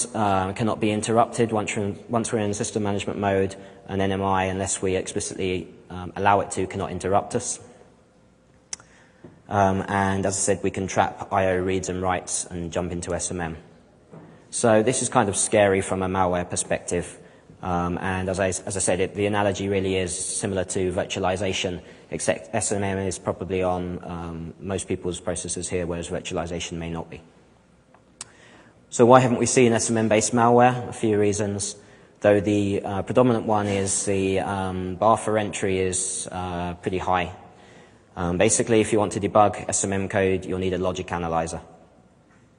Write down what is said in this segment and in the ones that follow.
commands cannot be interrupted once we're in system management mode, and NMI, unless we explicitly allow it to, cannot interrupt us. And as I said, we can trap I/O reads and writes and jump into SMM. So this is kind of scary from a malware perspective. And as I said, the analogy really is similar to virtualization, except SMM is probably on most people's processors here, whereas virtualization may not be. So why haven't we seen SMM-based malware? A few reasons, though the predominant one is the bar for entry is pretty high. Basically, if you want to debug SMM code, you'll need a logic analyzer.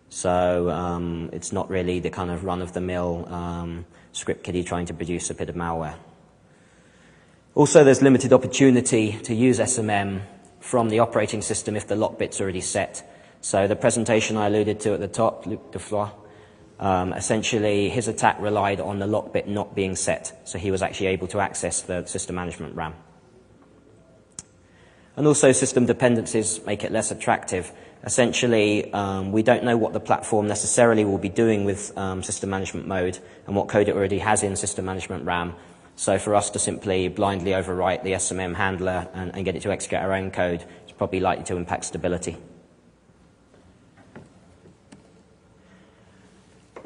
So it's not really the kind of run-of-the-mill script kiddie trying to produce a bit of malware. Also, there's limited opportunity to use SMM from the operating system if the lock bit's already set. So the presentation I alluded to at the top, Luc Deflois, essentially his attack relied on the lock bit not being set, so he was actually able to access the system management RAM. And also system dependencies make it less attractive. Essentially, we don't know what the platform necessarily will be doing with system management mode and what code it already has in system management RAM. So for us to simply blindly overwrite the SMM handler and get it to execute our own code is probably likely to impact stability.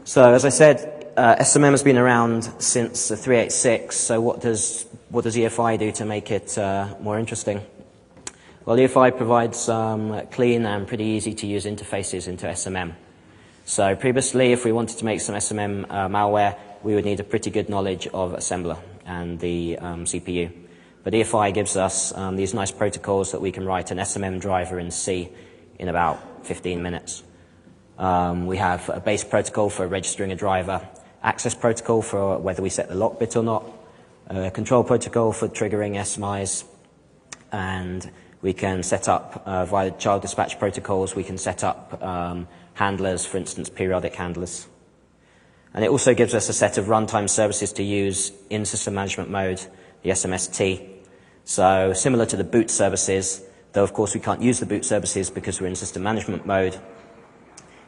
So as I said, SMM has been around since 386. So what does EFI do to make it more interesting? Well, EFI provides clean and pretty easy to use interfaces into SMM. So previously, if we wanted to make some SMM malware, we would need a pretty good knowledge of assembler and the CPU. But EFI gives us these nice protocols that we can write an SMM driver in C in about 15 minutes. We have a base protocol for registering a driver, access protocol for whether we set the lock bit or not, a control protocol for triggering SMIs, and we can set up, via child dispatch protocols, we can set up handlers, for instance, periodic handlers. And it also gives us a set of runtime services to use in system management mode, the SMST. So similar to the boot services, though of course we can't use the boot services because we're in system management mode,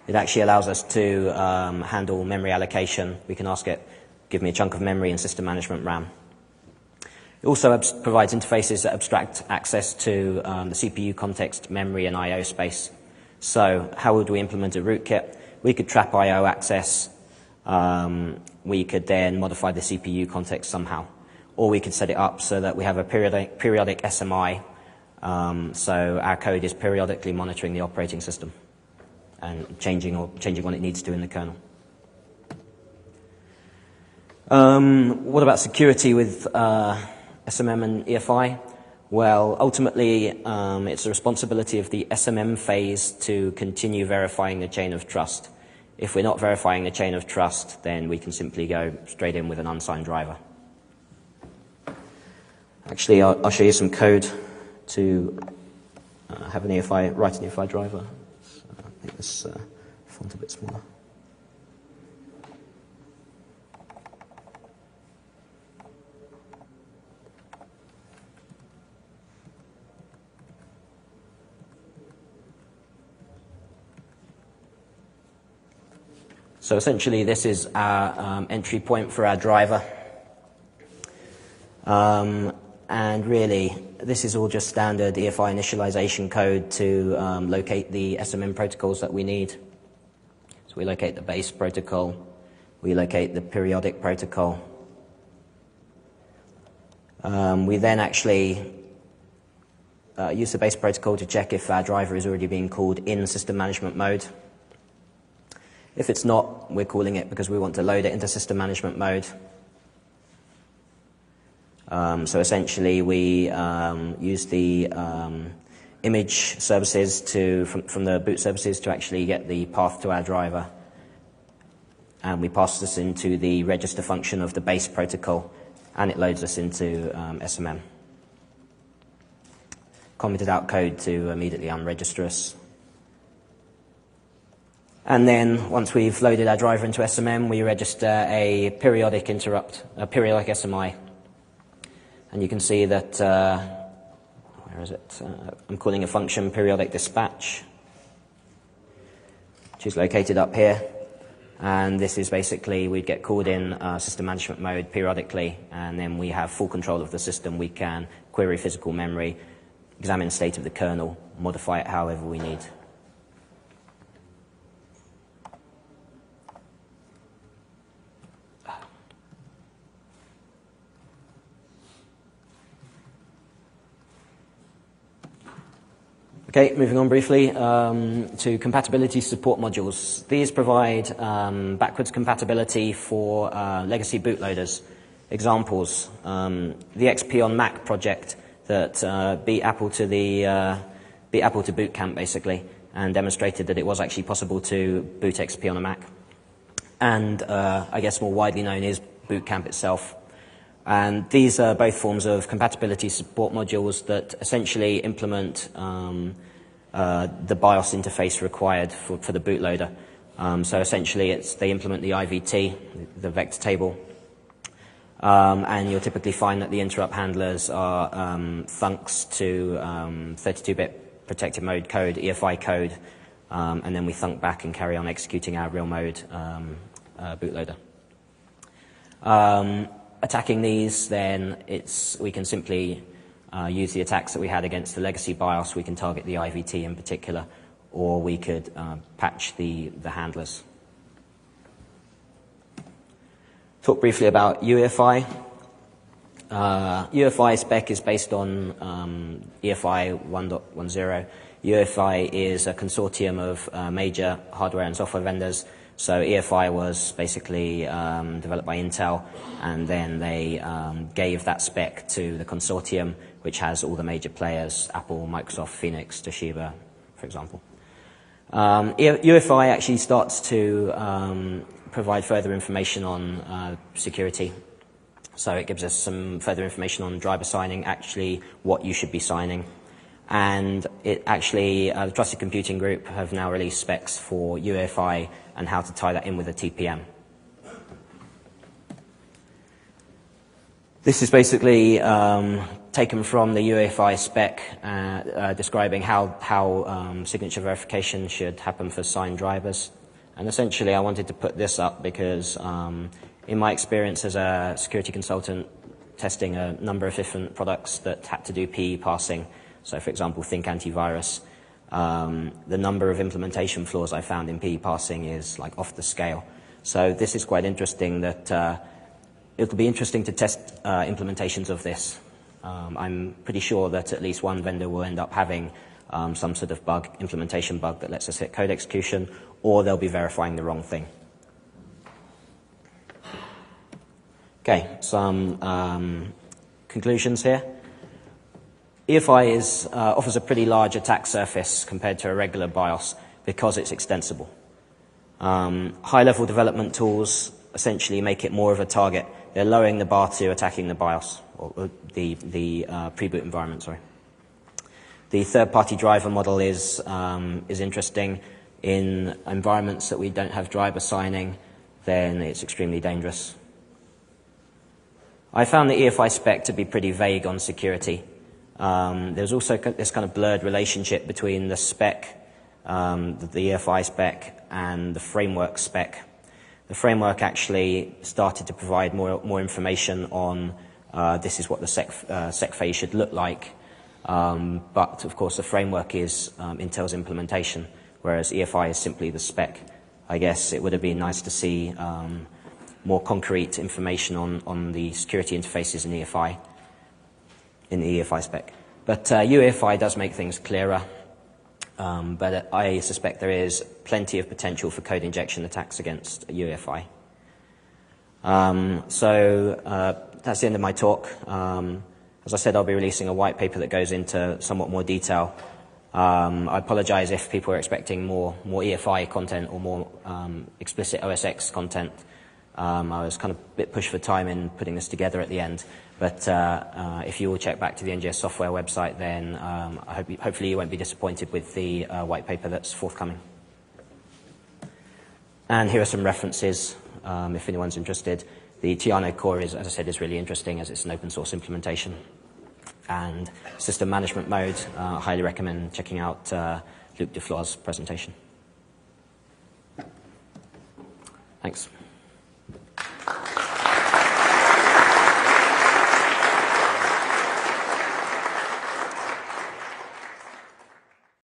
it actually allows us to handle memory allocation. We can ask it, give me a chunk of memory in system management RAM. It also provides interfaces that abstract access to the CPU context, memory, and I/O space. So how would we implement a rootkit? We could trap I/O access. We could then modify the CPU context somehow. Or we could set it up so that we have a periodic SMI, so our code is periodically monitoring the operating system and changing what it needs to in the kernel. What about security with SMM and EFI? Well, ultimately, it's the responsibility of the SMM phase to continue verifying the chain of trust. If we're not verifying the chain of trust, then we can simply go straight in with an unsigned driver. Actually, I'll show you some code to have an EFI, write an EFI driver. So I think this font a bit smaller. So essentially, this is our entry point for our driver. And really, this is all just standard EFI initialization code to locate the SMM protocols that we need. So we locate the base protocol. We locate the periodic protocol. We then actually use the base protocol to check if our driver is already being called in system management mode. If it's not, we're calling it because we want to load it into system management mode. So essentially, we use the image services from the boot services to actually get the path to our driver. And we pass this into the register function of the base protocol, and it loads us into SMM. Commented out code to immediately unregister us. And then, once we've loaded our driver into SMM, we register a periodic interrupt, a periodic SMI. And you can see that, where is it? I'm calling a function periodic dispatch, which is located up here. And this is basically, we'd get called in system management mode periodically, and then we have full control of the system. We can query physical memory, examine the state of the kernel, modify it however we need. Okay, moving on briefly to compatibility support modules. These provide backwards compatibility for legacy bootloaders. Examples, the XP on Mac project that beat Apple to boot camp basically, and demonstrated that it was actually possible to boot XP on a Mac. And I guess more widely known is boot camp itself. And these are both forms of compatibility support modules that essentially implement the BIOS interface required for the bootloader. So essentially they implement the IVT, the vector table, and you'll typically find that the interrupt handlers are thunks to 32-bit protected mode code, EFI code, and then we thunk back and carry on executing our real mode bootloader. Attacking these, then we can simply use the attacks that we had against the legacy BIOS. We can target the IVT in particular, or we could patch the handlers. Talk briefly about UEFI. UEFI spec is based on EFI 1.10. UEFI is a consortium of major hardware and software vendors. So EFI was basically developed by Intel, and then they gave that spec to the consortium, which has all the major players: Apple, Microsoft, Phoenix, Toshiba, for example. UEFI actually starts to provide further information on security. So it gives us some further information on driver signing, actually what you should be signing. And it actually, the Trusted Computing Group have now released specs for UEFI and how to tie that in with a TPM. This is basically taken from the UEFI spec describing how signature verification should happen for signed drivers. And essentially I wanted to put this up because in my experience as a security consultant testing a number of different products that had to do PE parsing, so for example Think Antivirus, the number of implementation flaws I found in PE parsing is like off the scale. So this is quite interesting that it'll be interesting to test implementations of this. I'm pretty sure that at least one vendor will end up having some sort of bug, implementation bug that lets us hit code execution, or they'll be verifying the wrong thing. Okay, some conclusions here. EFI offers a pretty large attack surface compared to a regular BIOS because it's extensible. High-level development tools essentially make it more of a target. They're lowering the bar to attacking the BIOS, or the pre-boot environment, sorry. The third-party driver model is interesting. In environments that we don't have driver signing, then it's extremely dangerous. I found the EFI spec to be pretty vague on security. There's also this kind of blurred relationship between the spec, the EFI spec, and the framework spec. The framework actually started to provide more information on this is what the sec phase should look like. But of course the framework is Intel's implementation, whereas EFI is simply the spec. I guess it would have been nice to see more concrete information on the security interfaces in EFI. In the EFI spec. But UEFI does make things clearer, but I suspect there is plenty of potential for code injection attacks against UEFI. So that's the end of my talk. As I said, I'll be releasing a white paper that goes into somewhat more detail. I apologize if people are expecting more EFI content or more explicit OSX content. I was kind of a bit pushed for time in putting this together at the end. But if you will check back to the NGS software website, then hopefully you won't be disappointed with the white paper that's forthcoming. And here are some references if anyone's interested. The Tiano core, as I said, is really interesting as it's an open source implementation. And system management mode, I highly recommend checking out Luc Duflois' presentation. Thanks.